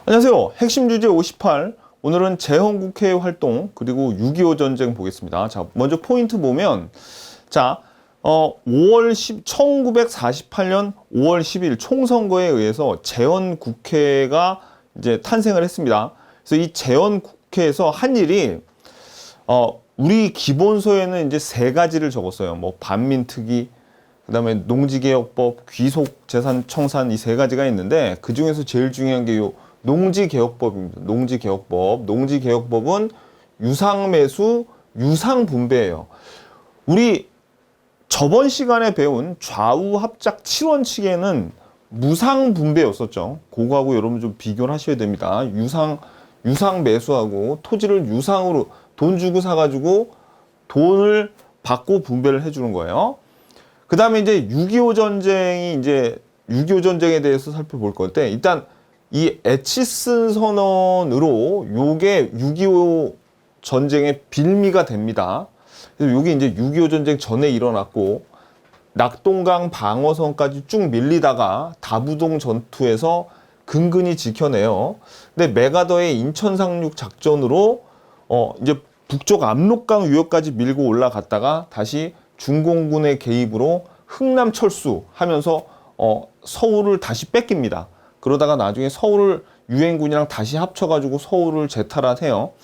안녕하세요. 핵심 주제 58. 오늘은 재헌국회 활동 그리고 6.25 전쟁 보겠습니다. 자, 먼저 포인트 보면 자, 1948년 5월 10일 총선거에 의해서 재헌국회가 이제 탄생을 했습니다. 그래서 이 재헌국회에서 한 일이 우리 기본서에는 이제 세 가지를 적었어요. 뭐 반민특위, 그다음에 농지개혁법, 귀속재산청산 이 세 가지가 있는데 그 중에서 제일 중요한 게 요 농지개혁법입니다. 농지개혁법은 유상매수, 유상분배예요. 우리 저번 시간에 배운 좌우합작 7원칙에는 무상분배였었죠. 그거하고 여러분 좀 비교를 하셔야 됩니다. 유상매수하고 토지를 유상으로 돈 주고 사가지고 돈을 받고 분배를 해주는 거예요. 그 다음에 이제 6.25 전쟁에 대해서 살펴볼 건데, 일단 이 에치슨 선언으로 요게 6.25 전쟁의 빌미가 됩니다. 그래서 요게 이제 6.25 전쟁 전에 일어났고, 낙동강 방어선까지 쭉 밀리다가 다부동 전투에서 근근히 지켜내요. 근데 메가더의 인천 상륙 작전으로 이제 북쪽 압록강 유역까지 밀고 올라갔다가 다시 중공군의 개입으로 흥남 철수하면서 서울을 다시 뺏깁니다. 그러다가 나중에 서울을 유엔군이랑 다시 합쳐가지고 서울을 재탈환해요.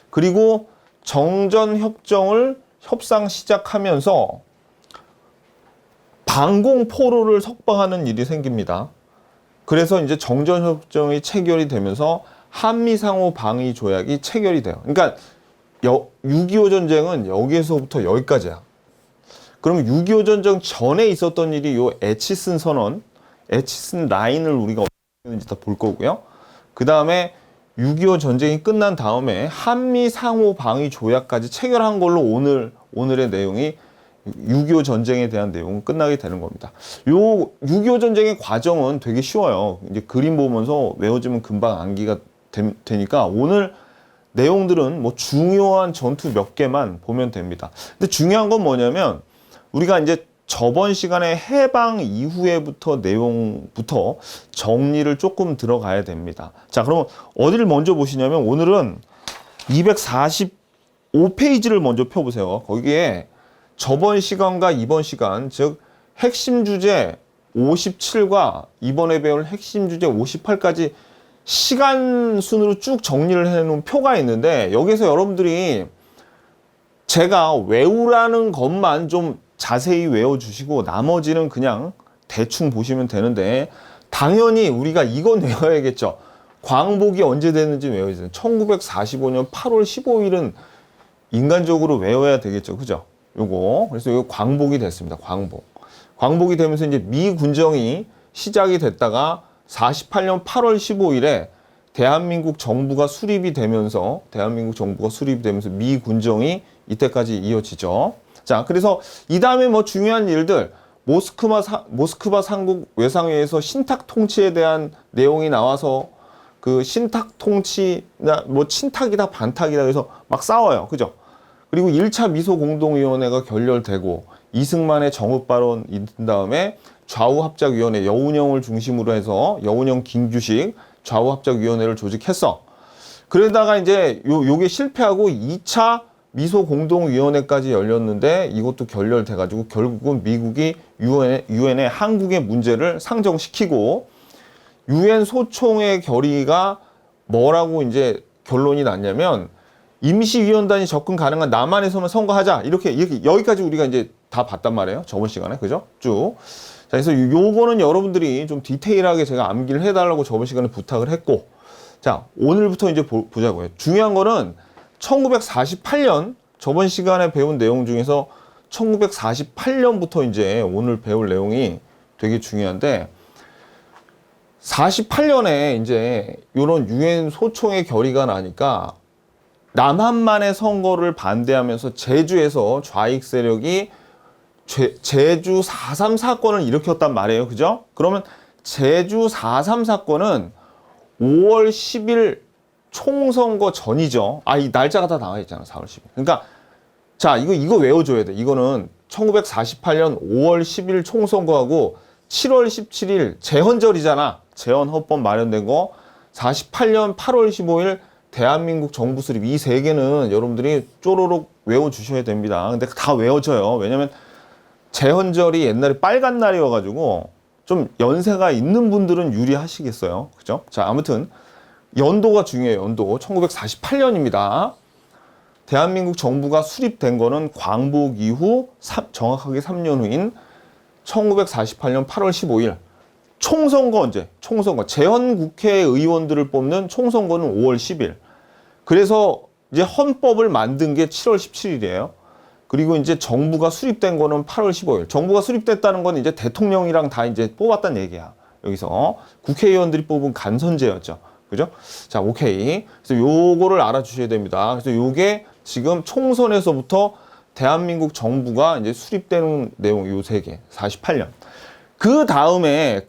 그리고 정전협정을 협상 시작하면서 방공포로를 석방하는 일이 생깁니다. 그래서 이제 정전협정이 체결이 되면서 한미상호 방위 조약이 체결이 돼요. 그러니까 6.25 전쟁은 여기에서부터 여기까지야. 그럼 6.25 전쟁 전에 있었던 일이 요 에치슨 선언, 에치슨 라인을 우리가 어떻게 했는지 다 볼 거고요. 그 다음에 6.25 전쟁이 끝난 다음에 한미 상호 방위 조약까지 체결한 걸로 오늘의 내용이 6.25 전쟁에 대한 내용은 끝나게 되는 겁니다. 요 6.25 전쟁의 과정은 되게 쉬워요. 이제 그림 보면서 외워지면 금방 암기가 되니까 오늘 내용들은 뭐 중요한 전투 몇 개만 보면 됩니다. 근데 중요한 건 뭐냐면 우리가 이제 저번 시간에 해방 이후에부터 내용부터 정리를 조금 들어가야 됩니다. 자, 그러면 어디를 먼저 보시냐면 오늘은 245페이지를 먼저 펴보세요. 거기에 저번 시간과 이번 시간, 즉 핵심 주제 57과 이번에 배울 핵심 주제 58까지 시간 순으로 쭉 정리를 해놓은 표가 있는데 여기서 여러분들이 제가 외우라는 것만 좀 자세히 외워주시고 나머지는 그냥 대충 보시면 되는데 당연히 우리가 이건 외워야겠죠. 광복이 언제 됐는지 외워야 돼요. 1945년 8월 15일은 인간적으로 외워야 되겠죠. 그죠? 요거. 그래서 이거 광복이 됐습니다. 광복이 되면서 이제 미 군정이 시작이 됐다가 48년 8월 15일에 대한민국 정부가 수립이 되면서 미 군정이 이때까지 이어지죠. 자, 그래서 이 다음에 뭐 중요한 일들, 모스크바 삼국 외상회에서 신탁 통치에 대한 내용이 나와서 그 신탁 통치나 뭐 친탁이다 반탁이다 그래서 막 싸워요. 그죠? 그리고 1차 미소공동위원회가 결렬되고 이승만의 정읍발언 있은 다음에 좌우합작위원회 여운형을 중심으로 해서 여운형 김규식 좌우합작위원회를 조직했어. 그러다가 이제 요게 실패하고 2차 미소공동위원회까지 열렸는데 이것도 결렬돼가지고 결국은 미국이 유엔에 한국의 문제를 상정시키고 유엔 소총의 결의가 뭐라고 이제 결론이 났냐면 임시위원단이 접근 가능한 남한에서만 선거하자 이렇게 여기까지 우리가 이제 다 봤단 말이에요. 저번 시간에 그죠? 쭉. 자, 그래서 요거는 여러분들이 좀 디테일하게 제가 암기를 해달라고 저번 시간에 부탁을 했고, 자, 오늘부터 이제 보자고요. 중요한 거는 1948년 저번 시간에 배운 내용 중에서 1948년부터 이제 오늘 배울 내용이 되게 중요한데 48년에 이제 이런 유엔 소총의 결의가 나니까 남한만의 선거를 반대하면서 제주에서 좌익 세력이 제주 4.3 사건을 일으켰단 말이에요. 그죠? 그러면 제주 4.3 사건은 5월 10일 총선거 전이죠. 이 날짜가 다 나와 있잖아. 4월 10일. 그러니까 자, 이거 외워줘야 돼. 이거는 1948년 5월 10일 총선거하고 7월 17일 재헌절이잖아. 재헌헌법 마련된 거. 48년 8월 15일 대한민국 정부 수립 이 세 개는 여러분들이 쪼로록 외워주셔야 됩니다. 근데 다 외워져요. 왜냐면 제헌절이 옛날에 빨간 날이어가지고 좀 연세가 있는 분들은 유리하시겠어요. 그죠? 자, 아무튼 연도가 중요해요. 연도 1948년입니다. 대한민국 정부가 수립된 거는 광복 이후 정확하게 3년 후인 1948년 8월 15일. 총선거 언제? 총선거. 재헌국회의원들을 뽑는 총선거는 5월 10일. 그래서 이제 헌법을 만든 게 7월 17일이에요. 그리고 이제 정부가 수립된 거는 8월 15일. 정부가 수립됐다는 건 이제 대통령이랑 다 이제 뽑았다는 얘기야. 여기서 국회의원들이 뽑은 간선제였죠. 그죠? 자, 오케이. 그래서 요거를 알아주셔야 됩니다. 그래서 요게 지금 총선에서부터 대한민국 정부가 이제 수립되는 내용 요 세 개. 48년. 그 다음에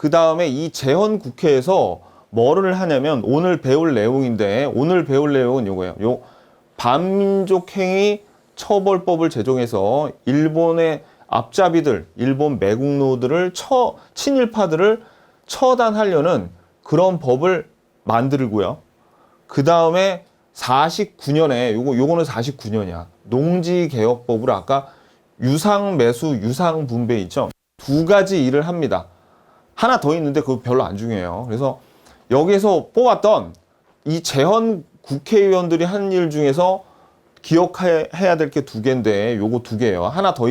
이 재헌국회에서 뭐를 하냐면 오늘 배울 내용인데 오늘 배울 내용은 요거예요. 요 반민족행위 처벌법을 제정해서 일본의 앞잡이들, 일본 매국노들을 친일파들을 처단하려는 그런 법을 만들고요. 그 다음에 49년에 요거는 49년이야. 농지개혁법으로 아까 유상매수, 유상분배 있죠. 두 가지 일을 합니다. 하나 더 있는데 그거 별로 안 중요해요. 그래서 여기에서 뽑았던 이 재헌 국회의원들이 한 일 중에서 기억해야 될 게 두 개인데 요거 두 개예요. 하나 더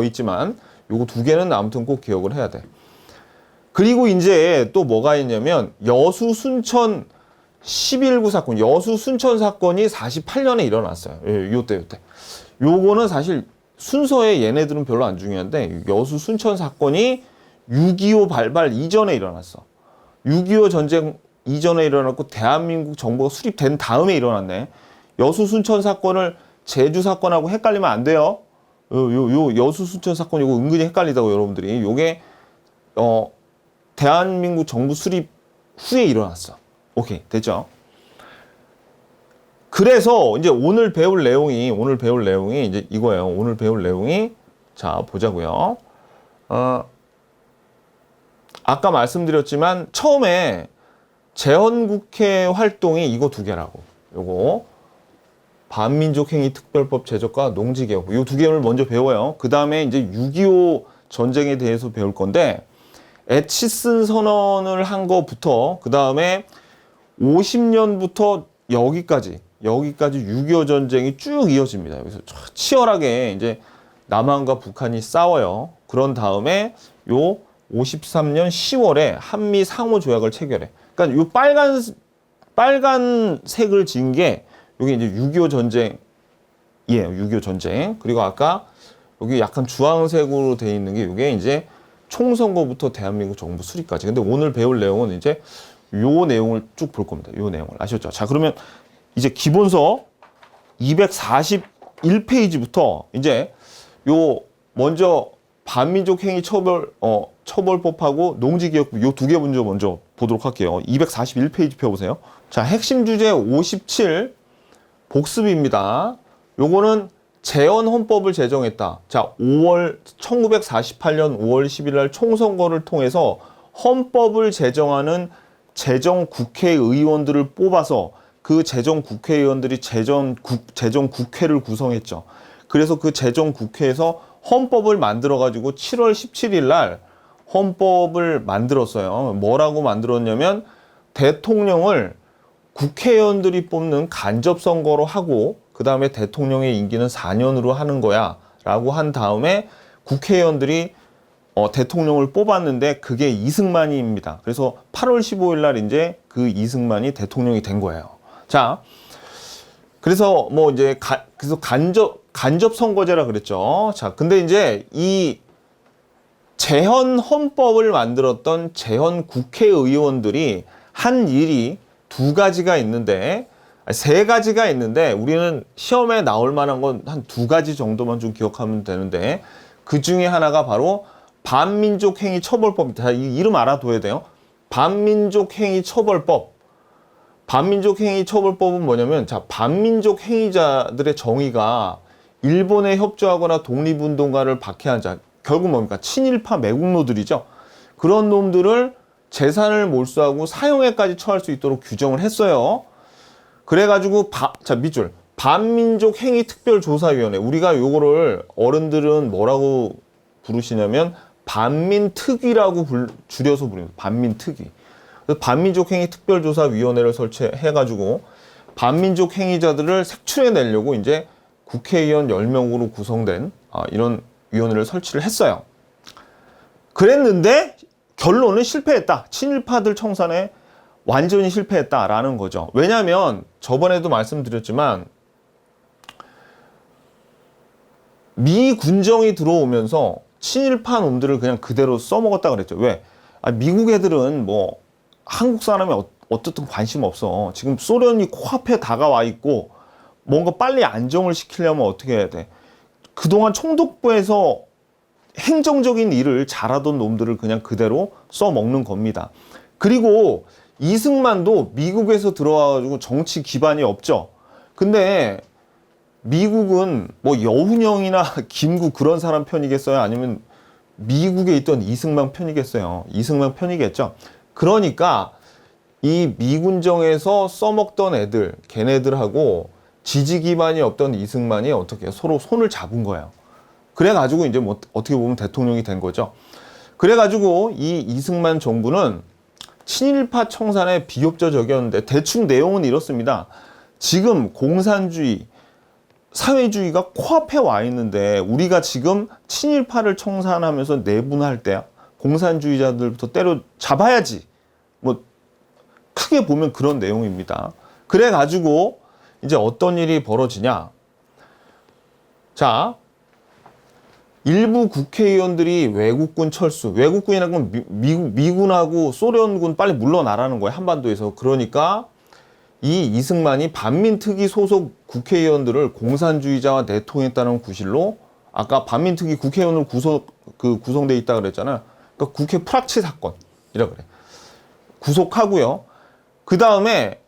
있지만 요거 두 개는 아무튼 꼭 기억을 해야 돼. 그리고 이제 또 뭐가 있냐면 여수 순천 11구 사건, 여수 순천 사건이 48년에 일어났어요. 요때. 요거는 사실 순서에 얘네들은 별로 안 중요한데 여수 순천 사건이 6.25 발발 이전에 일어났어. 6.25 전쟁 이전에 일어났고 대한민국 정부가 수립된 다음에 일어났네. 여수 순천 사건을 제주 사건하고 헷갈리면 안 돼요. 요 여수 순천 사건 이거 은근히 헷갈리다고 여러분들이. 요게 대한민국 정부 수립 후에 일어났어. 오케이, 됐죠? 그래서 이제 오늘 배울 내용이 이제 이거예요. 오늘 배울 내용이 자, 보자고요. 아까 말씀드렸지만 처음에 재헌국회 활동이 이거 두 개라고. 요거 반민족행위특별법 제정과 농지개혁 요 두 개를 먼저 배워요. 그 다음에 이제 6.25 전쟁에 대해서 배울 건데 에치슨 선언을 한 거부터 그 다음에 50년부터 여기까지 6.25 전쟁이 쭉 이어집니다. 여기서 치열하게 이제 남한과 북한이 싸워요. 그런 다음에 요 53년 10월에 한미 상호조약을 체결해. 그러니까 요 빨간색을 지은 게 여기 이제 6.25 전쟁이에요. 6.25 전쟁. 그리고 아까 여기 약간 주황색으로 돼 있는 게 이게 이제 총선거부터 대한민국 정부 수립까지. 근데 오늘 배울 내용은 이제 요 내용을 쭉 볼 겁니다. 요 내용을. 아셨죠? 자, 그러면 이제 기본서 241페이지부터 이제 요 먼저 반민족 행위 처벌법하고 농지개혁법 요 두 개 먼저 보도록 할게요. 241페이지 펴보세요. 자, 핵심 주제 57 복습입니다. 요거는 재헌 헌법을 제정했다. 자, 1948년 5월 10일 날 총선거를 통해서 헌법을 제정하는 재정 국회의원들을 뽑아서 그 재정 국회의원들이 재정 국회를 구성했죠. 그래서 그 재정 국회에서 헌법을 만들어 가지고 7월 17일 날 헌법을 만들었어요. 뭐라고 만들었냐면 대통령을 국회의원들이 뽑는 간접선거로 하고 그 다음에 대통령의 임기는 4년으로 하는 거야 라고 한 다음에 국회의원들이 대통령을 뽑았는데 그게 이승만입니다. 그래서 8월 15일 날 이제 그 이승만이 대통령이 된 거예요. 자, 그래서 뭐 이제 그래서 간접 선거제라 그랬죠. 자, 근데 이제 이 재헌 헌법을 만들었던 재헌 국회의원들이 한 일이 두 가지가 있는데 세 가지가 있는데 우리는 시험에 나올 만한 건 한 두 가지 정도만 좀 기억하면 되는데 그 중에 하나가 바로 반민족행위처벌법입니다. 이 이름 알아둬야 돼요. 반민족행위처벌법. 반민족행위처벌법은 뭐냐면 자, 반민족 행위자들의 정의가 일본에 협조하거나 독립운동가를 박해한 자 결국 뭡니까? 친일파 매국노들이죠. 그런 놈들을 재산을 몰수하고 사형에까지 처할 수 있도록 규정을 했어요. 그래가지고 자, 밑줄 반민족 행위 특별조사위원회, 우리가 요거를 어른들은 뭐라고 부르시냐면 반민특위라고 줄여서 부릅니다. 반민특위. 그래서 반민족 행위 특별조사위원회를 설치해가지고 반민족 행위자들을 색출해내려고 이제 국회의원 10명으로 구성된 이런 위원회를 설치를 했어요. 그랬는데 결론은 실패했다. 친일파들 청산에 완전히 실패했다라는 거죠. 왜냐하면 저번에도 말씀드렸지만 미 군정이 들어오면서 친일파 놈들을 그냥 그대로 써먹었다 그랬죠. 왜? 미국 애들은 뭐 한국 사람이 어떻든 관심 없어. 지금 소련이 코앞에 다가와 있고 뭔가 빨리 안정을 시키려면 어떻게 해야 돼? 그동안 총독부에서 행정적인 일을 잘하던 놈들을 그냥 그대로 써먹는 겁니다. 그리고 이승만도 미국에서 들어와가지고 정치 기반이 없죠. 근데 미국은 뭐 여훈영이나 김구 그런 사람 편이겠어요? 아니면 미국에 있던 이승만 편이겠어요? 이승만 편이겠죠. 그러니까 이 미군정에서 써먹던 애들, 걔네들하고 지지 기반이 없던 이승만이 어떻게 해요? 서로 손을 잡은 거예요. 그래가지고 이제 뭐 어떻게 보면 대통령이 된 거죠. 그래가지고 이 이승만 정부는 친일파 청산에 비협조적이었는데 대충 내용은 이렇습니다. 지금 공산주의, 사회주의가 코앞에 와 있는데 우리가 지금 친일파를 청산하면서 내분할 때 공산주의자들부터 때려잡아야지. 뭐 크게 보면 그런 내용입니다. 그래가지고 이제 어떤 일이 벌어지냐. 자, 일부 국회의원들이 외국군 철수, 외국군이라는 건 미군하고 소련군 빨리 물러나라는 거예요. 한반도에서. 그러니까 이 이승만이 반민특위 소속 국회의원들을 공산주의자와 내통했다는 구실로 아까 반민특위 국회의원으로 구성돼 있다 그랬잖아요. 그러니까 국회 프락치 사건이라 그래. 구속하고요. 그 다음에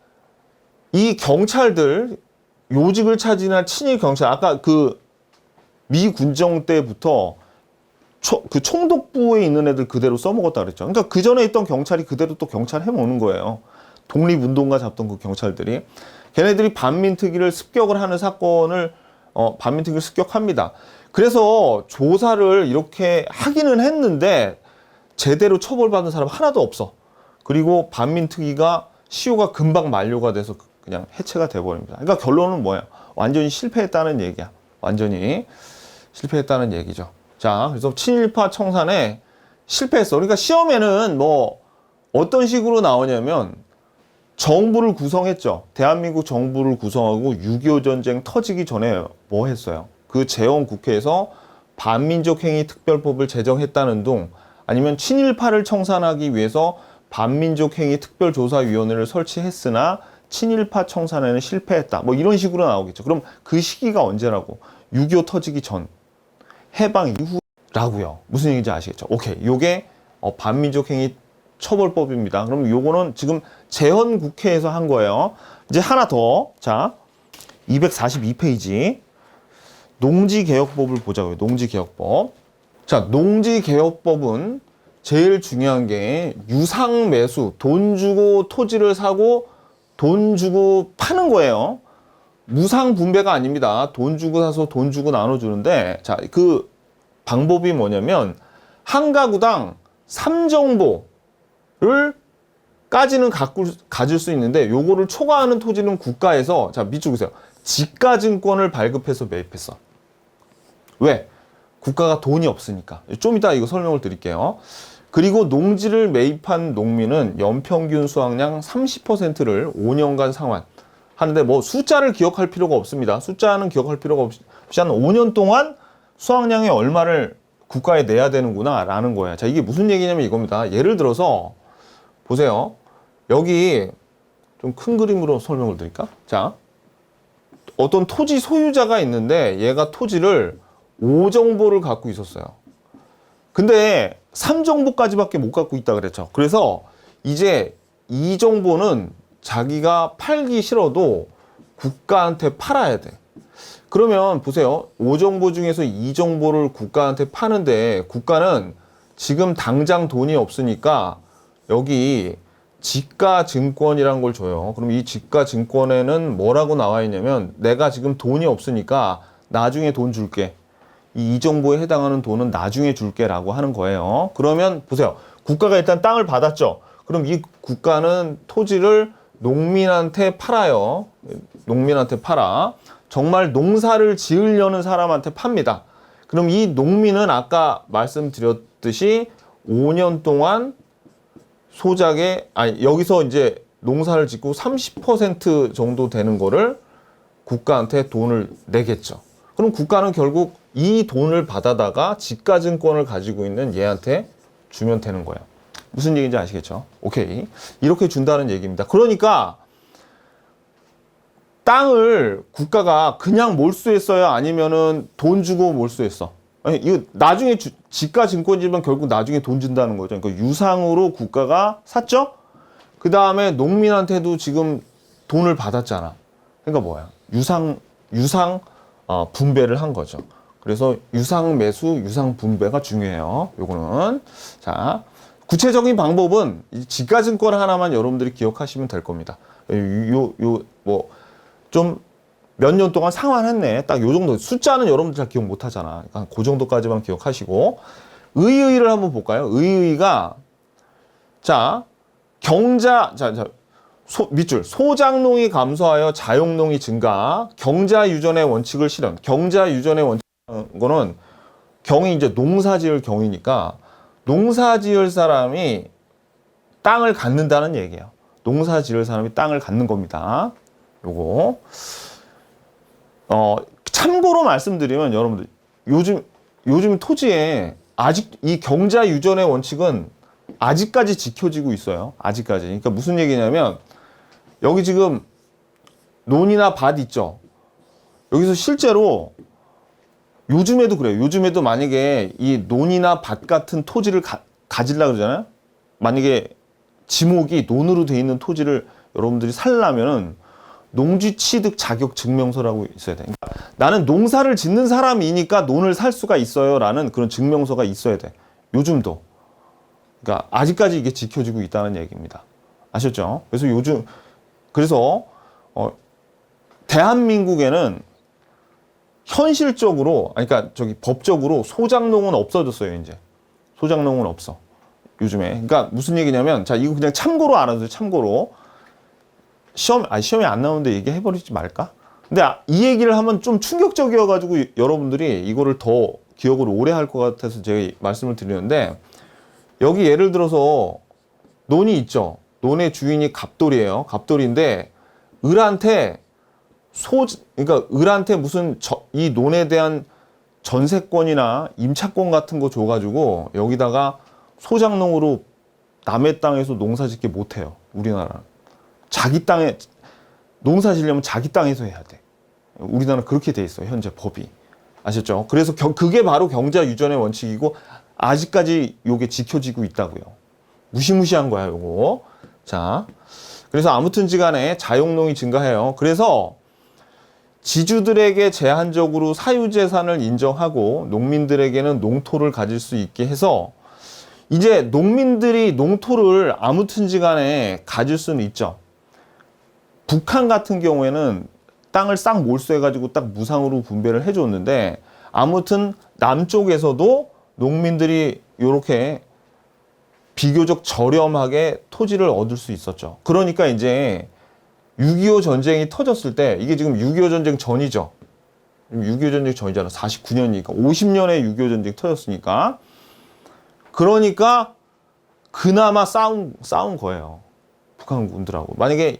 이 경찰들 요직을 차지한 친일 경찰, 아까 미 군정 때부터 그 총독부에 있는 애들 그대로 써먹었다 그랬죠. 그러니까 그 전에 있던 경찰이 그대로 또 경찰 해먹는 거예요. 독립운동가 잡던 그 경찰들이. 걔네들이 반민특위를 습격을 하는 사건을 반민특위를 습격합니다. 그래서 조사를 이렇게 하기는 했는데 제대로 처벌받은 사람 하나도 없어. 그리고 반민특위가 시효가 금방 만료가 돼서 그냥 해체가 돼버립니다. 그러니까 결론은 뭐야? 완전히 실패했다는 얘기야. 완전히 실패했다는 얘기죠. 자, 그래서 친일파 청산에 실패했어. 그러니까 시험에는 뭐 어떤 식으로 나오냐면 정부를 구성했죠. 대한민국 정부를 구성하고 6.25 전쟁 터지기 전에 뭐 했어요? 그 재헌국회에서 반민족 행위 특별법을 제정했다는 둥, 아니면 친일파를 청산하기 위해서 반민족 행위 특별조사위원회를 설치했으나 친일파 청산에는 실패했다. 뭐 이런 식으로 나오겠죠. 그럼 그 시기가 언제라고? 6.25 터지기 전, 해방 이후라고요. 무슨 얘기인지 아시겠죠? 오케이. 요게 반민족 행위 처벌법입니다. 그럼 요거는 지금 재헌국회에서 한 거예요. 이제 하나 더. 자, 242페이지. 농지개혁법을 보자고요. 농지개혁법. 자, 농지개혁법은 제일 중요한 게 유상매수, 돈 주고 토지를 사고 돈 주고 파는 거예요. 무상분배가 아닙니다. 돈 주고 사서 돈 주고 나눠주는데, 자, 그 방법이 뭐냐면 한 가구당 3정보를 까지는 가질 수 있는데 요거를 초과하는 토지는 국가에서, 자, 밑줄 보세요. 지가증권을 발급해서 매입했어. 왜? 국가가 돈이 없으니까. 좀 이따 이거 설명을 드릴게요. 그리고 농지를 매입한 농민은 연평균 수확량 30%를 5년간 상환 하는데, 뭐 숫자를 기억할 필요가 없습니다. 숫자는 기억할 필요가 없이 한 5년 동안 수확량의 얼마를 국가에 내야 되는구나 라는 거예요. 자, 이게 무슨 얘기냐면 이겁니다. 예를 들어서 보세요. 여기 좀 큰 그림으로 설명을 드릴까? 자, 어떤 토지 소유자가 있는데 얘가 토지를 5정보를 갖고 있었어요. 근데 3정보까지밖에 못 갖고 있다 그랬죠. 그래서 이제 2정보는 자기가 팔기 싫어도 국가한테 팔아야 돼. 그러면 보세요. 5정보 중에서 2정보를 국가한테 파는데 국가는 지금 당장 돈이 없으니까 여기 지가증권이라는 걸 줘요. 그럼 이 지가증권에는 뭐라고 나와 있냐면 내가 지금 돈이 없으니까 나중에 돈 줄게. 이 정보에 해당하는 돈은 나중에 줄게 라고 하는 거예요. 그러면 보세요. 국가가 일단 땅을 받았죠. 그럼 이 국가는 토지를 농민한테 팔아요. 농민한테 팔아. 정말 농사를 지으려는 사람한테 팝니다. 그럼 이 농민은 아까 말씀드렸듯이 5년 동안 소작에, 아니, 여기서 이제 농사를 짓고 30% 정도 되는 거를 국가한테 돈을 내겠죠. 그럼 국가는 결국 이 돈을 받아다가 지가증권을 가지고 있는 얘한테 주면 되는 거예요. 무슨 얘기인지 아시겠죠? 오케이. 이렇게 준다는 얘기입니다. 그러니까 땅을 국가가 그냥 몰수했어요? 아니면은 돈 주고 몰수했어? 아니, 이거 나중에 지가증권이면 결국 나중에 돈 준다는 거죠. 그러니까 유상으로 국가가 샀죠? 그 다음에 농민한테도 지금 돈을 받았잖아. 그러니까 뭐야? 유상 분배를 한 거죠. 그래서 유상 매수, 유상 분배가 중요해요. 요거는. 자, 구체적인 방법은 이 지가증권 하나만 여러분들이 기억하시면 될 겁니다. 좀 몇 년 동안 상환했네. 딱 요 정도. 숫자는 여러분들 잘 기억 못 하잖아. 그러니까 그 정도까지만 기억하시고. 의의를 한번 볼까요? 의의가, 자, 밑줄. 소작농이 감소하여 자용농이 증가. 경자 유전의 원칙을 실현. 경자 유전의 원칙은 거는 경이 이제 농사 지을 경이니까 농사 지을 사람이 땅을 갖는다는 얘기예요. 농사 지을 사람이 땅을 갖는 겁니다. 요거. 참고로 말씀드리면 여러분들 요즘 토지에 아직 이 경자 유전의 원칙은 아직까지 지켜지고 있어요. 아직까지. 그러니까 무슨 얘기냐면 여기 지금 논이나 밭 있죠. 여기서 실제로 요즘에도 그래요. 요즘에도 만약에 이 논이나 밭 같은 토지를 가지려고 그러잖아요. 만약에 지목이 논으로 돼 있는 토지를 여러분들이 살려면은 농지 취득 자격 증명서라고 있어야 돼. 그러니까 나는 농사를 짓는 사람이니까 논을 살 수가 있어요. 라는 그런 증명서가 있어야 돼. 요즘도. 그러니까 아직까지 이게 지켜지고 있다는 얘기입니다. 아셨죠? 그래서 대한민국에는 현실적으로, 그러니까 법적으로 소작농은 없어졌어요, 이제. 소작농은 없어. 요즘에. 그러니까 무슨 얘기냐면, 자, 이거 그냥 참고로 알아두세요, 참고로. 시험에 안 나오는데 얘기해버리지 말까? 근데 이 얘기를 하면 좀 충격적이어가지고 여러분들이 이거를 더 기억을 오래 할 것 같아서 제가 말씀을 드리는데, 여기 예를 들어서 논이 있죠. 논의 주인이 갑돌이에요. 갑돌인데, 을한테 그러니까 을한테 무슨 이 논에 대한 전세권이나 임차권 같은 거 줘가지고 여기다가 소작농으로 남의 땅에서 농사 짓게 못해요. 우리나라는. 자기 땅에 농사 지려면 자기 땅에서 해야 돼. 우리나라는 그렇게 돼 있어요. 현재 법이. 아셨죠? 그래서 그게 바로 경자 유전의 원칙이고 아직까지 요게 지켜지고 있다고요. 무시무시한 거야, 요거. 자, 그래서 아무튼지간에 자용농이 증가해요. 그래서 지주들에게 제한적으로 사유재산을 인정하고 농민들에게는 농토를 가질 수 있게 해서 이제 농민들이 농토를 아무튼지간에 가질 수는 있죠. 북한 같은 경우에는 땅을 싹 몰수해가지고 딱 무상으로 분배를 해줬는데 아무튼 남쪽에서도 농민들이 이렇게 비교적 저렴하게 토지를 얻을 수 있었죠. 그러니까 이제 6.25 전쟁이 터졌을 때 이게 지금 6.25 전쟁 전이죠. 6.25 전쟁 전이잖아. 49년이니까 50년에 6.25 전쟁 터졌으니까 그러니까 그나마 싸운 거예요. 북한군들하고. 만약에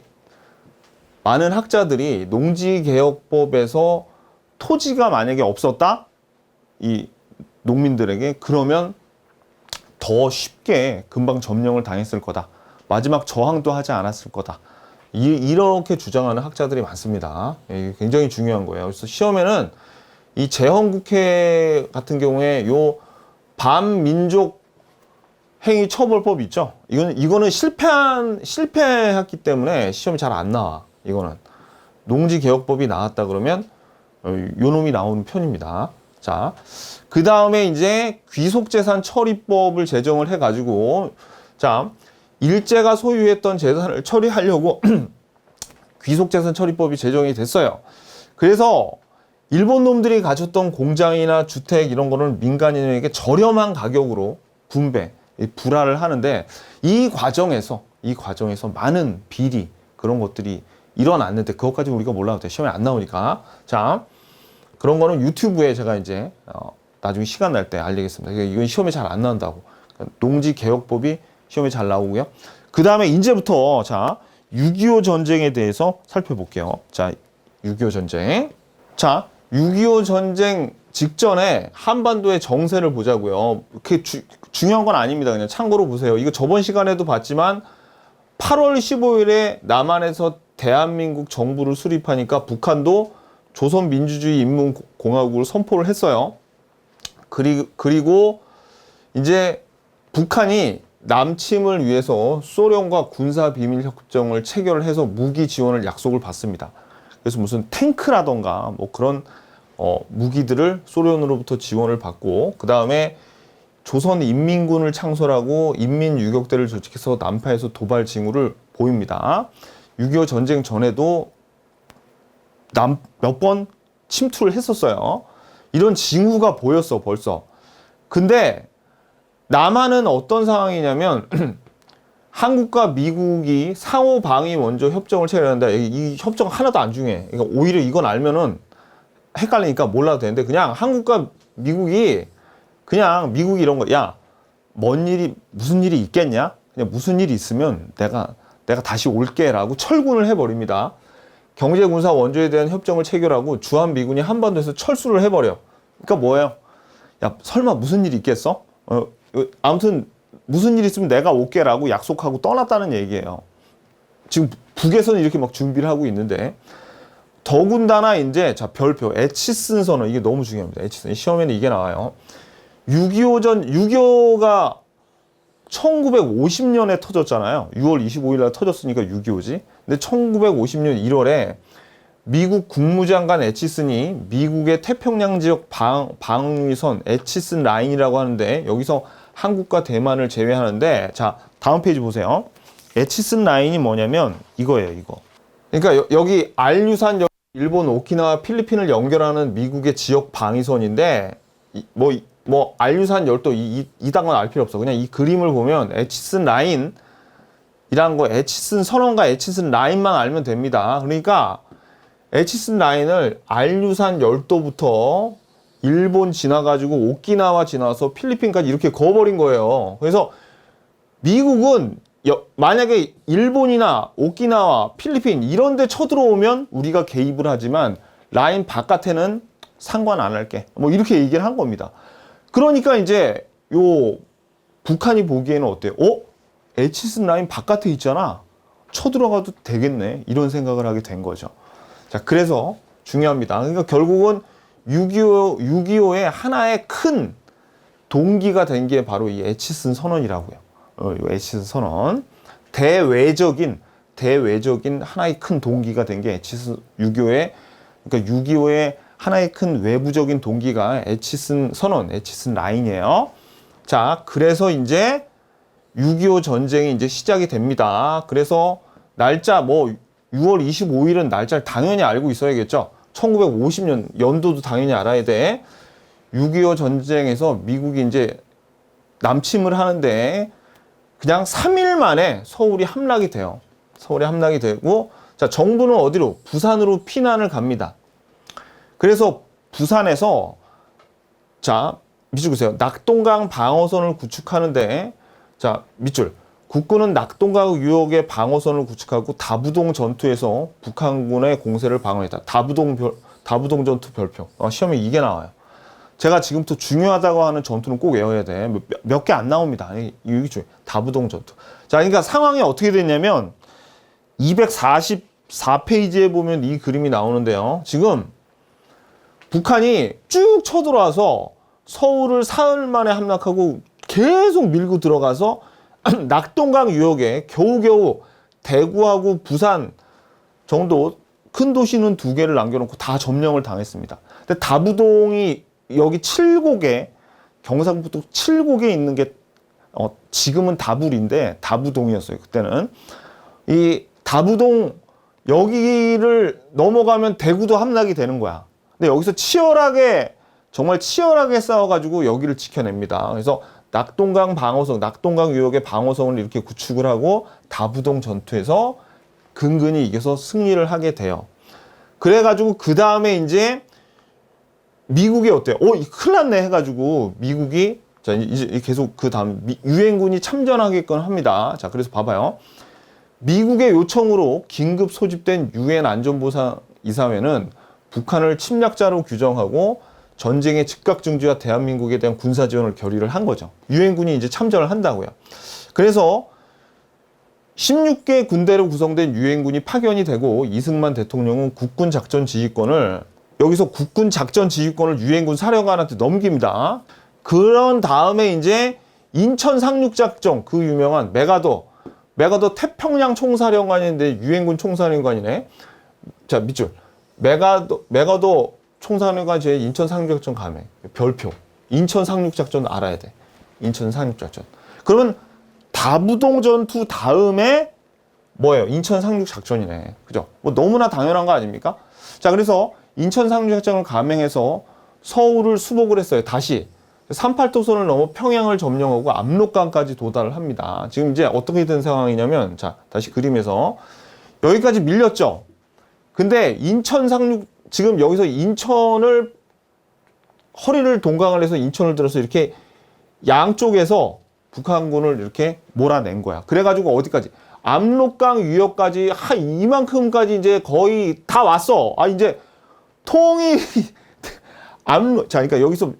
많은 학자들이 농지개혁법에서 토지가 만약에 없었다? 이 농민들에게 그러면 더 쉽게 금방 점령을 당했을 거다. 마지막 저항도 하지 않았을 거다. 이렇게 주장하는 학자들이 많습니다. 이게 굉장히 중요한 거예요. 그래서 시험에는 이 재헌국회 같은 경우에 요 반민족 행위 처벌법 있죠. 이거는 실패했기 때문에 시험이 잘 안 나와. 이거는 농지개혁법이 나왔다 그러면 요 놈이 나오는 편입니다. 자, 그 다음에 이제 귀속재산 처리법을 제정을 해가지고 자, 일제가 소유했던 재산을 처리하려고 귀속재산 처리법이 제정이 됐어요. 그래서 일본 놈들이 가졌던 공장이나 주택 이런 거를 민간인에게 저렴한 가격으로 분배, 불화를 하는데 이 과정에서 많은 비리 그런 것들이 일어났는데 그것까지 우리가 몰라도 돼. 시험에 안 나오니까. 자, 그런 거는 유튜브에 제가 이제 나중에 시간 날 때 알리겠습니다. 이건 시험에 잘 안 나온다고. 농지개혁법이 시험에 잘 나오고요. 그 다음에 이제부터 자 6.25 전쟁에 대해서 살펴볼게요. 자, 6.25 전쟁. 자, 6.25 전쟁 직전에 한반도의 정세를 보자고요. 그게 중요한 건 아닙니다. 그냥 참고로 보세요. 이거 저번 시간에도 봤지만 8월 15일에 남한에서 대한민국 정부를 수립하니까 북한도 조선민주주의 인민공화국을 선포를 했어요. 그리고 이제 북한이 남침을 위해서 소련과 군사비밀협정을 체결을 해서 무기 지원을 약속을 받습니다. 그래서 무슨 탱크라던가 뭐 그런 무기들을 소련으로부터 지원을 받고 그 다음에 조선인민군을 창설하고 인민유격대를 조직해서 남파에서 도발 징후를 보입니다. 6.25 전쟁 전에도 몇 번 침투를 했었어요. 이런 징후가 보였어 벌써. 근데 남한은 어떤 상황이냐면 한국과 미국이 상호 방위 먼저 협정을 체결한다. 이 협정 하나도 안 중요해. 그러니까 오히려 이건 알면은 헷갈리니까 몰라도 되는데 그냥 한국과 미국이 이런 거, 야, 무슨 일이 있겠냐? 그냥 무슨 일이 있으면 내가 다시 올게라고 철군을 해버립니다. 경제군사 원조에 대한 협정을 체결하고 주한미군이 한반도에서 철수를 해버려. 그러니까 뭐예요? 야, 설마 무슨 일이 있겠어? 아무튼 무슨 일 있으면 내가 올게라고 약속하고 떠났다는 얘기예요. 지금 북에서는 이렇게 막 준비를 하고 있는데 더군다나 이제 자 별표 에치슨 선언 이게 너무 중요합니다. 에치슨 시험에는 이게 나와요. 6.25가 1950년에 터졌잖아요. 6월 25일 날 터졌으니까 6.25지. 근데 1950년 1월에 미국 국무장관 에치슨이 미국의 태평양 지역 방위선 에치슨 라인이라고 하는데 여기서 한국과 대만을 제외하는데 자 다음 페이지 보세요. 에치슨 라인이 뭐냐면 이거예요. 이거. 그러니까 여기 알류산 일본 오키나와 필리핀을 연결하는 미국의 지역 방위선인데 뭐 알류산 열도 이 단건 알 필요 없어. 그냥 이 그림을 보면 에치슨 라인이란 거 에치슨 선언과 에치슨 라인만 알면 됩니다. 그러니까 에치슨 라인을 알류산 열도부터 일본 지나가지고 오키나와 지나서 필리핀까지 이렇게 그어버린 거예요. 그래서 미국은 만약에 일본이나 오키나와 필리핀 이런 데 쳐들어오면 우리가 개입을 하지만 라인 바깥에는 상관 안 할게. 뭐 이렇게 얘기를 한 겁니다. 그러니까 이제 북한이 보기에는 어때요? 에치슨 라인 바깥에 있잖아. 쳐들어가도 되겠네. 이런 생각을 하게 된 거죠. 자, 그래서 중요합니다. 그러니까 결국은 6.25의 하나의 큰 동기가 된 게 바로 이 에치슨 선언이라고요. 이 에치슨 선언. 대외적인 하나의 큰 동기가 된 게 에치슨 6.25의 하나의 큰 외부적인 동기가 에치슨 선언, 에치슨 라인이에요. 자, 그래서 이제 6.25 전쟁이 이제 시작이 됩니다. 그래서 날짜 6월 25일은 날짜를 당연히 알고 있어야겠죠. 1950년 연도도 당연히 알아야 돼. 6.25 전쟁에서 미국이 이제 남침을 하는데 그냥 3일 만에 서울이 함락이 돼요. 서울이 함락이 되고 자, 정부는 어디로? 부산으로 피난을 갑니다. 그래서 부산에서 자, 밑줄 보세요. 낙동강 방어선을 구축하는데 자, 밑줄. 국군은 낙동강 유역의 방어선을 구축하고 다부동 전투에서 북한군의 공세를 방어했다. 다부동 전투 별표. 시험에 이게 나와요. 제가 지금부터 중요하다고 하는 전투는 꼭 외워야 돼. 몇 개 안 나옵니다. 이게 중요해. 다부동 전투. 자, 그러니까 상황이 어떻게 됐냐면 244페이지에 보면 이 그림이 나오는데요. 지금 북한이 쭉 쳐들어와서 서울을 사흘 만에 함락하고 계속 밀고 들어가서 낙동강 유역에 겨우겨우 대구하고 부산 정도 큰 도시는 2개를 남겨놓고 다 점령을 당했습니다. 근데 다부동이 여기 경상북도 칠곡에 있는 게 지금은 다불인데 다부동이었어요. 그때는. 이 다부동 여기를 넘어가면 대구도 함락이 되는 거야. 근데 여기서 정말 치열하게 싸워가지고 여기를 지켜냅니다. 그래서 낙동강 방어성, 낙동강 유역의 방어성을 이렇게 구축을 하고 다부동 전투에서 근근히 이겨서 승리를 하게 돼요. 그래가지고 그 다음에 이제 미국이 어때요? 큰일 났네 해가지고 미국이 자 이제 계속 그 다음 유엔군이 참전하게끔 합니다. 자 그래서 봐봐요. 미국의 요청으로 긴급 소집된 유엔 안전보상 이사회는 북한을 침략자로 규정하고 전쟁의 즉각 중지와 대한민국에 대한 군사 지원을 결의를 한 거죠. 유엔군이 이제 참전을 한다고요. 그래서 16개 군대로 구성된 유엔군이 파견이 되고 이승만 대통령은 국군 작전 지휘권을 여기서 국군 작전 지휘권을 유엔군 사령관한테 넘깁니다. 그런 다음에 이제 인천 상륙작전 그 유명한 메가더 태평양 총사령관인데 유엔군 총사령관이네. 자 밑줄 메가더 총사령관 제 인천 상륙작전 가면 별표 인천 상륙작전 알아야 돼. 인천 상륙작전. 그러면 다부동 전투 다음에 뭐예요? 인천 상륙작전이네. 그죠? 뭐 너무나 당연한 거 아닙니까? 자 그래서 인천 상륙작전을 감행해서 서울을 수복을 했어요. 다시 38도선을 넘어 평양을 점령하고 압록강까지 도달을 합니다. 지금 이제 어떻게 된 상황이냐면 자 다시 그림에서 여기까지 밀렸죠. 근데 지금 여기서 인천을 허리를 동강을 해서 인천을 들어서 이렇게 양쪽에서 북한군을 이렇게 몰아낸 거야. 그래가지고 어디까지? 압록강 유역까지 이만큼까지 이제 거의 다 왔어. 이제 통일이 자 그러니까 여기서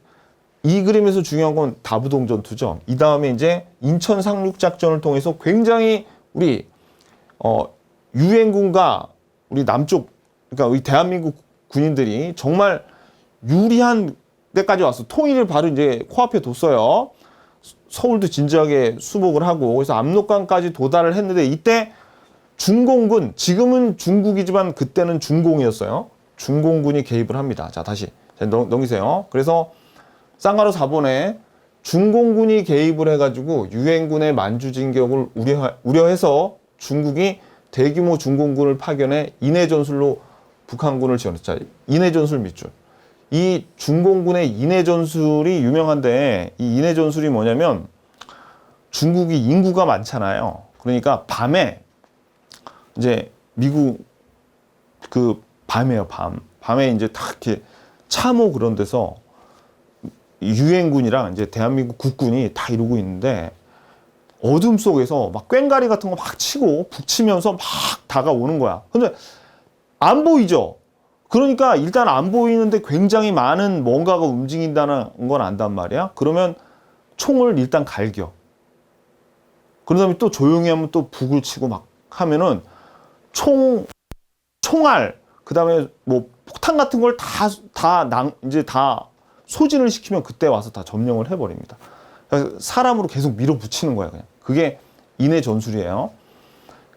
이 그림에서 중요한 건 다부동 전투죠. 이 다음에 이제 인천 상륙 작전을 통해서 굉장히 우리 유엔군과 우리 남쪽 그러니까 우리 대한민국 군인들이 정말 유리한 데까지 왔어. 통일을 바로 이제 코앞에 뒀어요. 서울도 진지하게 수복을 하고 그래서 압록강까지 도달을 했는데 이때 중공군 지금은 중국이지만 그때는 중공이었어요. 중공군이 개입을 합니다. 자 다시 넘기세요. 그래서 쌍가루 4번에 중공군이 개입을 해가지고 유엔군의 만주진격을 우려해서 중국이 대규모 중공군을 파견해 인해전술로 북한군을 지원했죠. 인해전술 밑줄. 이 중공군의 인해전술이 유명한데 이 인해전술이 뭐냐면 중국이 인구가 많잖아요. 그러니까 밤에 이제 미국 그 밤에요. 밤에 이제 딱 이렇게 참호 그런 데서 유엔군이랑 이제 대한민국 국군이 다 이러고 있는데 어둠 속에서 막 꽹가리 같은 거 막 치고 북치면서 막 다가오는 거야. 근데 안 보이죠? 그러니까 일단 안 보이는데 굉장히 많은 뭔가가 움직인다는 건 안단 말이야. 그러면 총을 일단 갈겨. 그런 다음에 또 조용히 하면 또 북을 치고 막 하면은 총알, 그 다음에 뭐 폭탄 같은 걸 이제 다 소진을 시키면 그때 와서 다 점령을 해버립니다. 사람으로 계속 밀어붙이는 거야, 그냥. 그게 인해 전술이에요.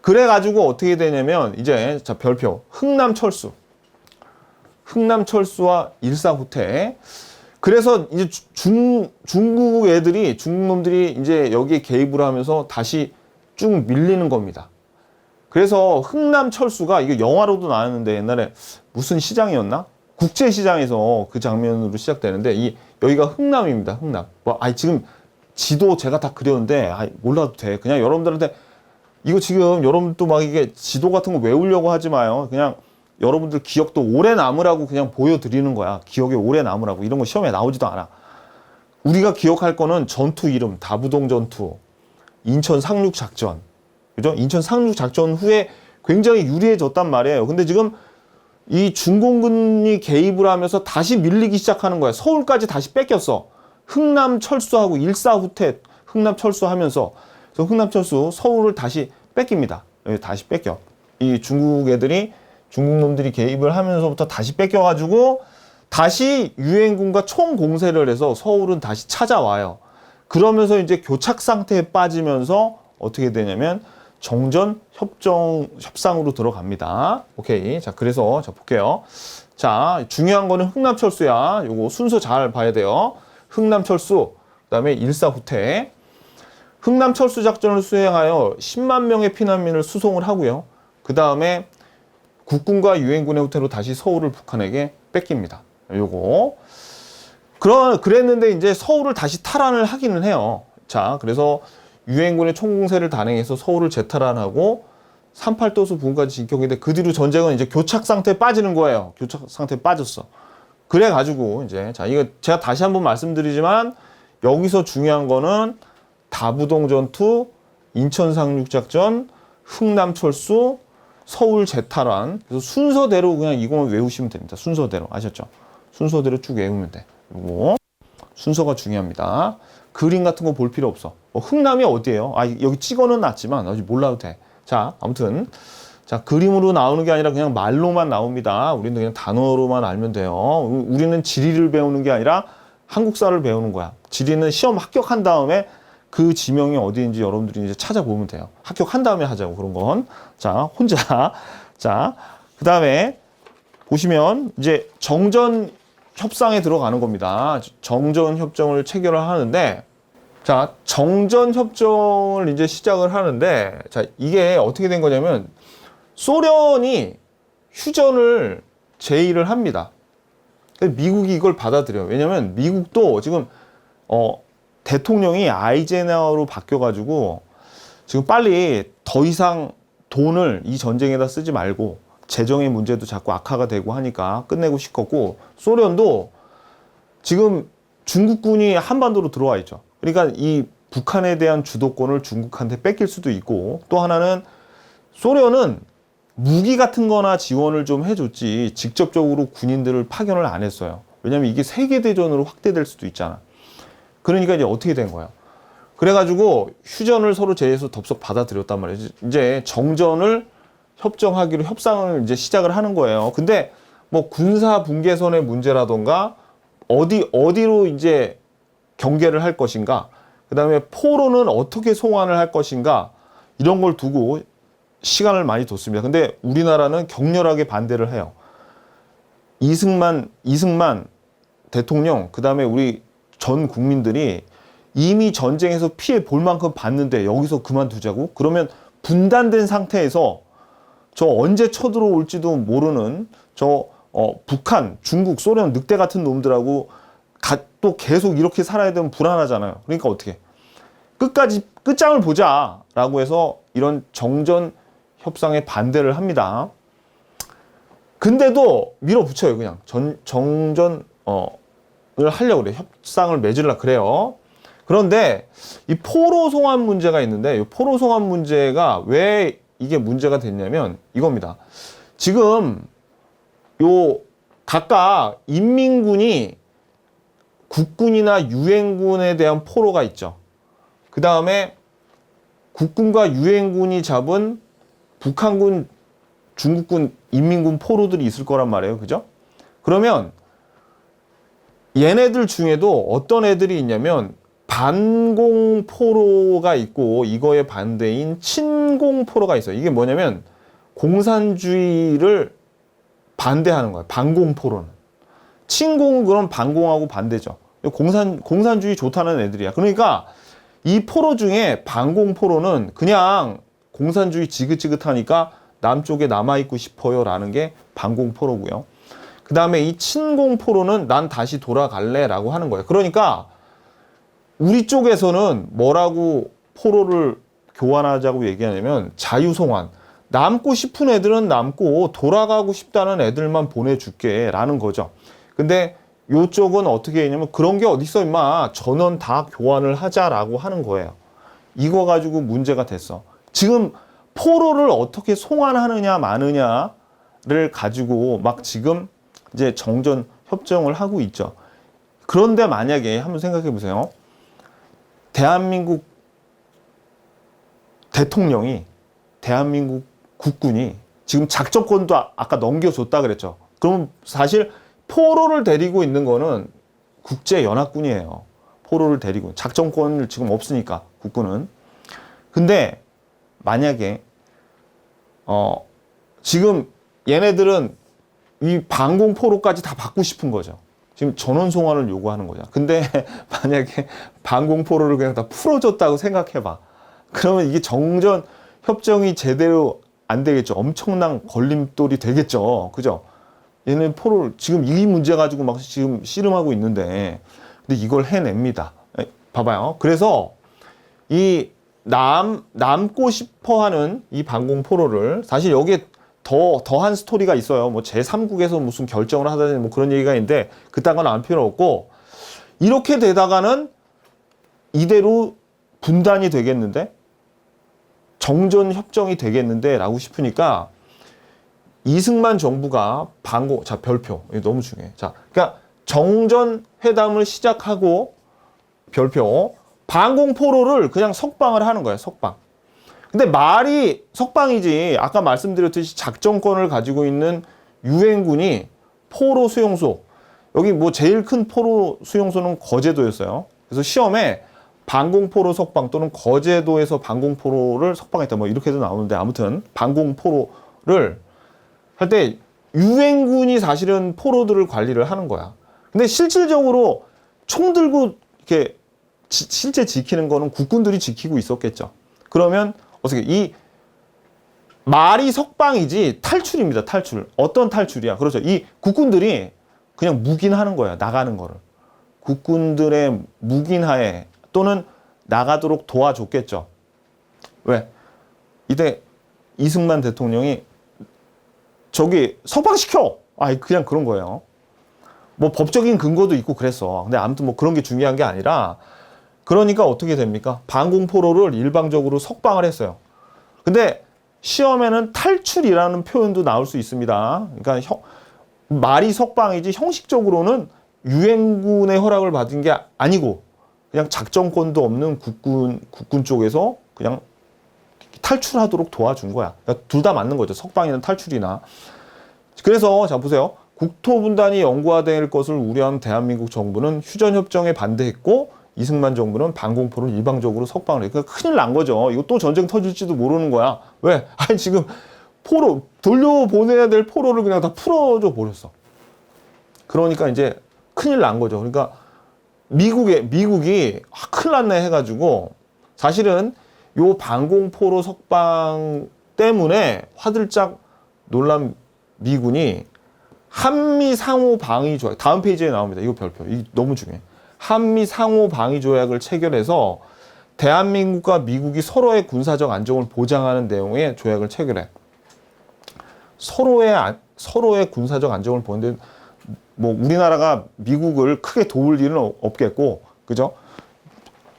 그래가지고 어떻게 되냐면, 이제, 자, 별표. 흥남철수와 일사후퇴. 그래서 이제 중국 놈들이 이제 여기에 개입을 하면서 다시 쭉 밀리는 겁니다. 그래서 흥남철수가, 이거 영화로도 나왔는데 옛날에 무슨 시장이었나? 국제시장에서 그 장면으로 시작되는데, 여기가 흥남입니다, 흥남. 지금 지도 제가 다 그렸는데, 몰라도 돼. 그냥 여러분들한테, 이거 지금 여러분도 막 이게 지도 같은 거 외우려고 하지 마요. 그냥 여러분들 기억도 오래 남으라고 그냥 보여드리는 거야. 기억에 오래 남으라고. 이런 거 시험에 나오지도 않아. 우리가 기억할 거는 전투 이름, 다부동 전투, 인천 상륙 작전. 그죠? 인천 상륙 작전 후에 굉장히 유리해졌단 말이에요. 근데 지금 이 중공군이 개입을 하면서 다시 밀리기 시작하는 거야. 서울까지 다시 뺏겼어. 흥남 철수하고 일사후퇴 흥남 철수하면서 그래서 흥남 철수 서울을 다시 뺏깁니다. 다시 뺏겨. 이 중국 놈들이 개입을 하면서부터 다시 뺏겨가지고 다시 유엔군과 총공세를 해서 서울은 다시 찾아와요. 그러면서 이제 교착 상태에 빠지면서 어떻게 되냐면 정전 협상으로 들어갑니다. 오케이. 자, 그래서 자 볼게요. 자, 중요한 거는 흥남철수야. 요거 순서 잘 봐야 돼요. 흥남철수, 그다음에 일사후퇴. 흥남철수 작전을 수행하여 10만 명의 피난민을 수송을 하고요. 그 다음에 국군과 유엔군의 후퇴로 다시 서울을 북한에게 뺏깁니다. 요거. 그랬는데 이제 서울을 다시 탈환을 하기는 해요. 자, 그래서 유엔군의 총공세를 단행해서 서울을 재탈환하고 38도수 부근까지 진격인데 그 뒤로 전쟁은 이제 교착 상태에 빠지는 거예요. 교착 상태에 빠졌어. 그래가지고 이제 자, 이거 제가 다시 한번 말씀드리지만 여기서 중요한 거는 다부동 전투, 인천 상륙작전, 흥남철수, 서울 재탈환. 그래서 순서대로 그냥 이거만 외우시면 됩니다. 순서대로. 아셨죠? 순서대로 쭉 외우면 돼. 요거. 순서가 중요합니다. 그림 같은 거 볼 필요 없어. 흥남이 어디예요? 아, 여기 찍어는 놨지만 아직 몰라도 돼. 자, 아무튼 자, 그림으로 나오는 게 아니라 그냥 말로만 나옵니다. 우리는 그냥 단어로만 알면 돼요. 우리는 지리를 배우는 게 아니라 한국사를 배우는 거야. 지리는 시험 합격한 다음에 그 지명이 어디인지 여러분들이 이제 찾아보면 돼요. 합격한 다음에 하자고, 그런 건. 자, 혼자. 자, 그 다음에 보시면 이제 정전 협상에 들어가는 겁니다. 정전 협정을 체결을 하는데, 자, 정전 협정을 이제 시작을 하는데, 자, 이게 어떻게 된 거냐면, 소련이 휴전을 제의를 합니다. 미국이 이걸 받아들여요. 왜냐면 미국도 지금, 대통령이 아이젠하워로 바뀌어가지고 지금 빨리 더 이상 돈을 이 전쟁에다 쓰지 말고 재정의 문제도 자꾸 악화가 되고 하니까 끝내고 싶었고, 소련도 지금 중국군이 한반도로 들어와 있죠. 그러니까 이 북한에 대한 주도권을 중국한테 뺏길 수도 있고, 또 하나는 소련은 무기 같은 거나 지원을 좀 해줬지 직접적으로 군인들을 파견을 안 했어요. 왜냐면 이게 세계대전으로 확대될 수도 있잖아. 그러니까 이제 어떻게 된 거야? 그래가지고 휴전을 서로 제의해서 덥석 받아들였단 말이에요. 이제 정전을 협정하기로 협상을 이제 시작을 하는 거예요. 근데 뭐 군사 분계선의 문제라던가 어디로 이제 경계를 할 것인가, 그 다음에 포로는 어떻게 송환을 할 것인가, 이런 걸 두고 시간을 많이 뒀습니다. 근데 우리나라는 격렬하게 반대를 해요. 이승만 대통령, 그 다음에 우리 전 국민들이 이미 전쟁에서 피해 볼 만큼 봤는데 여기서 그만두자고? 그러면 분단된 상태에서 저 언제 쳐들어올지도 모르는 북한, 중국, 소련 늑대 같은 놈들하고 또 계속 이렇게 살아야 되면 불안하잖아요. 그러니까 어떻게? 끝장을 보자라고 해서 이런 정전 협상에 반대를 합니다. 근데도 밀어붙여요. 그냥 정전을 하려고 그래요. 협상을 맺으려고 그래요. 그런데 이 포로 송환 문제가 있는데, 이 포로 송환 문제가 왜 이게 문제가 됐냐면 이겁니다. 지금 요 각각 인민군이 국군이나 유엔군에 대한 포로가 있죠. 그 다음에 국군과 유엔군이 잡은 북한군, 중국군, 인민군 포로들이 있을 거란 말이에요. 그죠? 그러면 얘네들 중에도 어떤 애들이 있냐면 반공 포로가 있고, 이거의 반대인 친공 포로가 있어요. 이게 뭐냐면 공산주의를 반대하는 거예요. 반공 포로는. 친공은 그럼 반공하고 반대죠. 공산주의 좋다는 애들이야. 그러니까 이 포로 중에 반공 포로는 그냥 공산주의 지긋지긋하니까 남쪽에 남아있고 싶어요 라는 게 반공 포로고요. 그 다음에 이 친공 포로는 난 다시 돌아갈래 라고 하는 거예요. 그러니까 우리 쪽에서는 뭐라고 포로를 교환하자고 얘기하냐면 자유송환. 남고 싶은 애들은 남고 돌아가고 싶다는 애들만 보내줄게 라는 거죠. 근데 요쪽은 어떻게 했냐면 그런 게 어딨어 임마, 전원 다 교환을 하자라고 하는 거예요. 이거 가지고 문제가 됐어. 지금 포로를 어떻게 송환하느냐 마느냐를 가지고 막 지금 이제 정전 협정을 하고 있죠. 그런데 만약에 한번 생각해 보세요. 대한민국 대통령이, 대한민국 국군이 지금 작전권도 아까 넘겨줬다 그랬죠. 그럼 사실 포로를 데리고 있는 거는 국제연합군이에요. 포로를 데리고. 작전권을 지금 없으니까, 국군은. 근데 만약에 지금 얘네들은 이 반공 포로까지 다 받고 싶은 거죠. 지금 전원 송환을 요구하는 거잖아. 근데 만약에 반공포로를 그냥 다 풀어줬다고 생각해봐. 그러면 이게 정전 협정이 제대로 안 되겠죠. 엄청난 걸림돌이 되겠죠. 그죠? 얘는 포로를 지금 이 문제 가지고 막 지금 씨름하고 있는데, 근데 이걸 해냅니다. 봐봐요. 그래서 이 남고 싶어 하는 이 반공포로를, 사실 여기에 더한 스토리가 있어요. 뭐 제3국에서 무슨 결정을 하다니 뭐 그런 얘기가 있는데, 그딴 건 안 필요 없고, 이렇게 되다가는 이대로 분단이 되겠는데? 정전 협정이 되겠는데? 라고 싶으니까, 이승만 정부가 자, 별표. 이게 너무 중요해. 자, 그러니까 정전 회담을 시작하고, 별표. 반공포로를 그냥 석방을 하는 거예요. 석방. 근데 말이 석방이지, 아까 말씀드렸듯이 작전권을 가지고 있는 유엔군이 포로 수용소, 여기 뭐 제일 큰 포로 수용소는 거제도였어요. 그래서 시험에 반공포로 석방 또는 거제도에서 반공포로를 석방했다 뭐 이렇게도 나오는데, 아무튼 반공포로를 할 때 유엔군이 사실은 포로들을 관리를 하는 거야. 근데 실질적으로 총 들고 이렇게 실제 지키는 거는 국군들이 지키고 있었겠죠. 그러면 어떻게, 이 말이 석방이지 탈출입니다. 탈출. 어떤 탈출이야? 그렇죠. 이 국군들이 그냥 묵인하는 거야. 나가는 거를. 국군들의 묵인하에 또는 나가도록 도와줬겠죠. 왜? 이때 이승만 대통령이 저기 석방시켜! 그냥 그런 거예요. 뭐 법적인 근거도 있고 그랬어. 근데 아무튼 뭐 그런 게 중요한 게 아니라, 그러니까 어떻게 됩니까? 반공포로를 일방적으로 석방을 했어요. 근데 시험에는 탈출이라는 표현도 나올 수 있습니다. 그러니까 말이 석방이지 형식적으로는 유엔군의 허락을 받은 게 아니고, 그냥 작전권도 없는 국군 쪽에서 그냥 탈출하도록 도와준 거야. 그러니까 둘 다 맞는 거죠. 석방이나 탈출이나. 그래서 자 보세요. 국토 분단이 영구화될 것을 우려한 대한민국 정부는 휴전협정에 반대했고, 이승만 정부는 반공포를 일방적으로 석방을 해. 그러니까 큰일 난 거죠. 이거 또 전쟁 터질지도 모르는 거야. 왜? 지금 포로, 돌려보내야 될 포로를 그냥 다 풀어줘 버렸어. 그러니까 이제 큰일 난 거죠. 그러니까 미국이 큰일 났네 해가지고, 사실은 요 반공포로 석방 때문에 화들짝 놀란 미군이 한미 상호 방위 조약, 다음 페이지에 나옵니다. 이거 별표. 이게 너무 중요해. 한미 상호 방위 조약을 체결해서 대한민국과 미국이 서로의 군사적 안정을 보장하는 내용의 조약을 체결해. 서로의 군사적 안정을 보는데, 뭐 우리나라가 미국을 크게 도울 일은 없겠고, 그죠?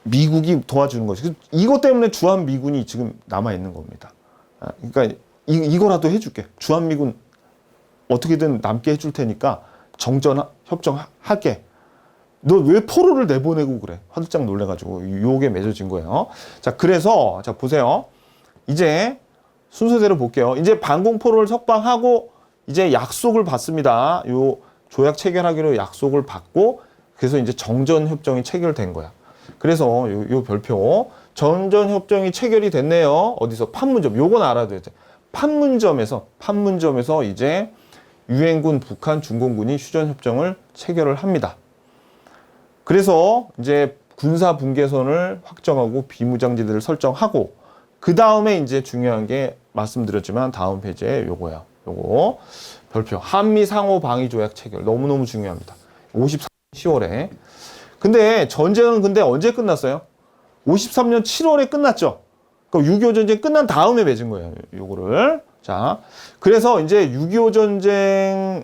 미국이 도와주는 거지. 이것 때문에 주한미군이 지금 남아 있는 겁니다. 그러니까 이거라도 해줄게. 주한미군 어떻게든 남게 해줄 테니까 정전 협정 할게. 너 왜 포로를 내보내고 그래? 화들짝 놀래가지고 요게 맺어진 거예요. 자, 그래서 자 보세요. 이제 순서대로 볼게요. 이제 반공포로를 석방하고 이제 약속을 받습니다. 요 조약 체결하기로 약속을 받고, 그래서 이제 정전 협정이 체결된 거야. 그래서 요 별표, 정전 협정이 체결이 됐네요. 어디서? 판문점. 요건 알아둬야 돼. 판문점에서 이제 유엔군, 북한, 중공군이 휴전 협정을 체결을 합니다. 그래서 이제 군사 분계선을 확정하고 비무장지대를 설정하고, 그 다음에 이제 중요한 게 말씀드렸지만 다음 페이지에 요거야. 요거 별표. 한미 상호 방위 조약 체결. 너무너무 중요합니다. 54년 10월에. 근데 전쟁은 언제 끝났어요? 53년 7월에 끝났죠. 그럼 6.25 전쟁 끝난 다음에 맺은 거예요. 요거를. 자, 그래서 이제 6.25 전쟁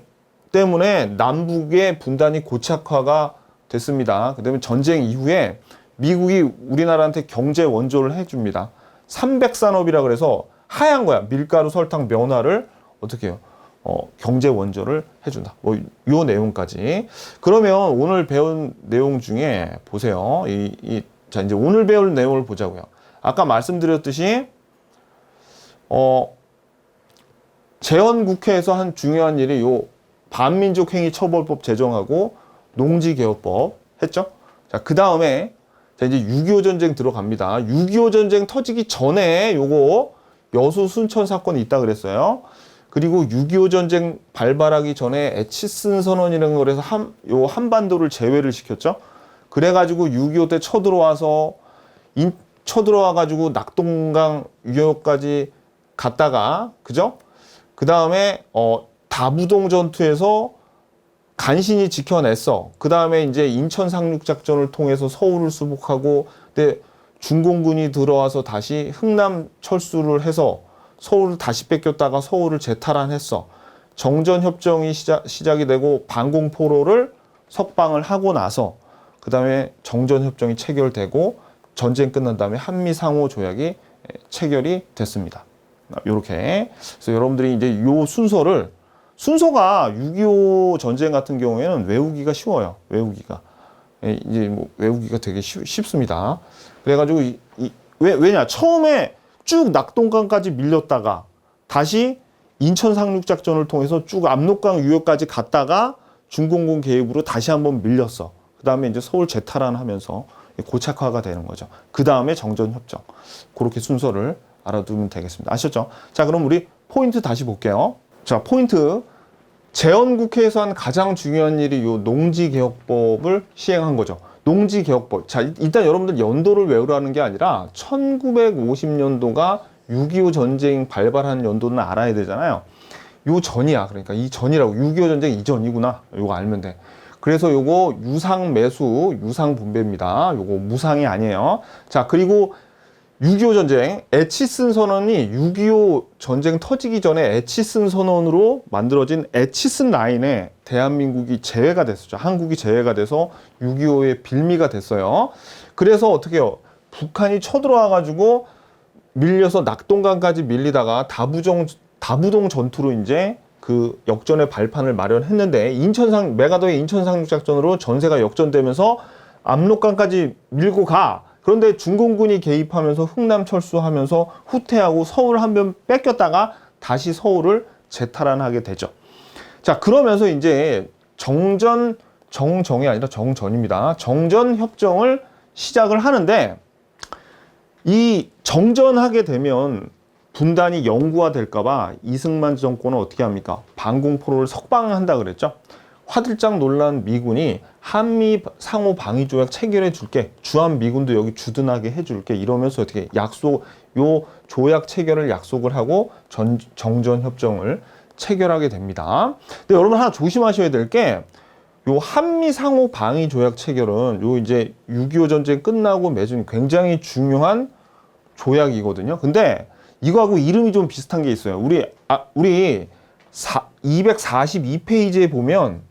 때문에 남북의 분단이 고착화가 됐습니다. 그다음에 전쟁 이후에 미국이 우리나라한테 경제 원조를 해줍니다. 300산업이라 그래서 하얀 거야. 밀가루, 설탕, 면화를 어떻게 해요? 경제 원조를 해준다. 뭐 요 내용까지. 그러면 오늘 배운 내용 중에 보세요. 자, 이제 오늘 배울 내용을 보자고요. 아까 말씀드렸듯이 재헌국회에서 한 중요한 일이 요 반민족행위처벌법 제정하고 농지개혁법 했죠. 자, 그 다음에 자, 이제 6.25 전쟁 들어갑니다. 6.25 전쟁 터지기 전에 요거 여수 순천 사건이 있다 그랬어요. 그리고 6.25 전쟁 발발하기 전에 에치슨 선언이라는 걸 해서 요 한반도를 제외를 시켰죠. 그래가지고 6.25 때 쳐들어와가지고 낙동강 유역까지 갔다가, 그죠? 그 다음에, 다부동 전투에서 간신히 지켜냈어. 그 다음에 이제 인천 상륙작전을 통해서 서울을 수복하고, 근데 중공군이 들어와서 다시 흥남 철수를 해서 서울을 다시 뺏겼다가 서울을 재탈환했어. 정전협정이 시작이 되고 반공포로를 석방을 하고 나서 그 다음에 정전협정이 체결되고 전쟁 끝난 다음에 한미상호 조약이 체결이 됐습니다. 이렇게. 그래서 여러분들이 이제 요 순서가 6.25 전쟁 같은 경우에는 외우기가 쉬워요. 외우기가. 이제 뭐 외우기가 되게 쉽습니다. 그래가지고 왜냐? 처음에 쭉 낙동강까지 밀렸다가 다시 인천 상륙작전을 통해서 쭉 압록강 유역까지 갔다가 중공군 개입으로 다시 한번 밀렸어. 그 다음에 이제 서울 재탈환하면서 고착화가 되는 거죠. 그 다음에 정전협정. 그렇게 순서를 알아두면 되겠습니다. 아셨죠? 자, 그럼 우리 포인트 다시 볼게요. 자, 포인트. 재헌국회에서 한 가장 중요한 일이 요 농지개혁법을 시행한 거죠. 농지개혁법. 자, 일단 여러분들 연도를 외우라는 게 아니라 1950년도가 6.25 전쟁 발발한 연도는 알아야 되잖아요. 요 전이야. 그러니까 이 전이라고. 6.25 전쟁 이전이구나. 요거 알면 돼. 그래서 요거 유상매수, 유상분배입니다. 요거 무상이 아니에요. 자, 그리고 6.25 전쟁, 에치슨 선언이 6.25 전쟁 터지기 전에 에치슨 선언으로 만들어진 에치슨 라인에 대한민국이 제외가 됐었죠. 한국이 제외가 돼서 6.25의 빌미가 됐어요. 그래서 어떻게 해요? 북한이 쳐들어와가지고 밀려서 낙동강까지 밀리다가 다부동 전투로 이제 그 역전의 발판을 마련했는데 메가더의 인천 상륙작전으로 전세가 역전되면서 압록강까지 밀고 가. 그런데 중공군이 개입하면서 흥남 철수하면서 후퇴하고 서울 한 번 뺏겼다가 다시 서울을 재탈환하게 되죠. 자, 그러면서 이제 정정이 아니라 정전입니다. 정전협정을 시작을 하는데 이 정전하게 되면 분단이 영구화될까봐 이승만 정권은 어떻게 합니까? 반공포로를 석방한다 그랬죠. 화들짝 놀란 미군이 한미 상호 방위 조약 체결해 줄게. 주한 미군도 여기 주둔하게 해 줄게. 이러면서 어떻게 요 조약 체결을 약속을 하고 정전 협정을 체결하게 됩니다. 근데 여러분 하나 조심하셔야 될 게 요 한미 상호 방위 조약 체결은 요 이제 6.25 전쟁 끝나고 맺은 굉장히 중요한 조약이거든요. 근데 이거하고 이름이 좀 비슷한 게 있어요. 우리 242페이지에 보면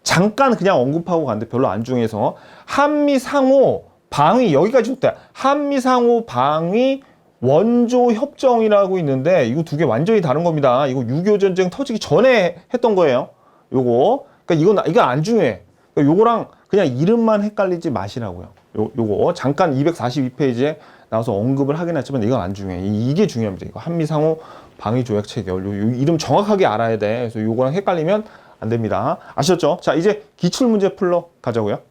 잠깐 그냥 언급하고 갔는데 별로 안 중요해서 한미 상호 방위 여기까지 좋다. 한미 상호 방위 원조 협정이라고 있는데 이거 두 개 완전히 다른 겁니다. 이거 6.25 전쟁 터지기 전에 했던 거예요. 요거. 그러니까 이거 안 중요해. 그러니까 요거랑 그냥 이름만 헷갈리지 마시라고요. 요거 잠깐 242페이지에 나와서 언급을 하긴 했지만 이건 안 중요해. 이게 중요합니다. 이거 한미 상호 방위 조약 체결. 요 이름 정확하게 알아야 돼. 그래서 요거랑 헷갈리면 안 됩니다. 아셨죠? 자, 이제 기출문제 풀러 가자고요.